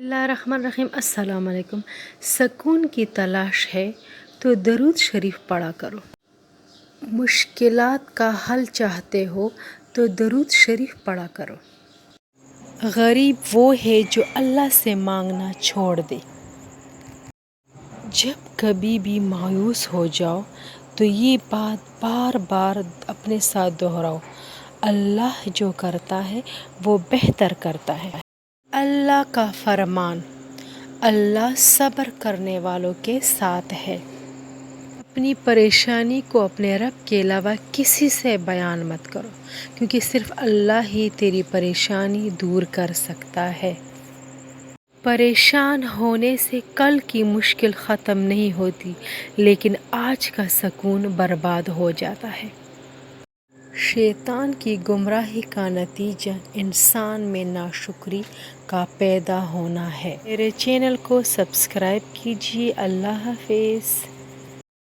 बिस्मिल्लाहिर्रहमानिर्रहीम। अस्सलाम वालेकुम। सुकून की तलाश है तो दरूद शरीफ पढ़ा करो। मुश्किलात का हल चाहते हो तो दरूद शरीफ पढ़ा करो। गरीब वो है जो अल्लाह से मांगना छोड़ दे। जब कभी भी मायूस हो जाओ तो ये बात बार बार अपने साथ दोहराओ, अल्लाह जो करता है वो बेहतर करता है। अल्लाह का फरमान, अल्लाह सब्र करने वालों के साथ है। अपनी परेशानी को अपने रब के अलावा किसी से बयान मत करो, क्योंकि सिर्फ अल्लाह ही तेरी परेशानी दूर कर सकता है। परेशान होने से कल की मुश्किल ख़त्म नहीं होती, लेकिन आज का सुकून बर्बाद हो जाता है। शैतान की गुमराही का नतीजा इंसान में नाशुक्री का पैदा होना है। मेरे चैनल को सब्सक्राइब कीजिए। अल्लाह हाफिज़।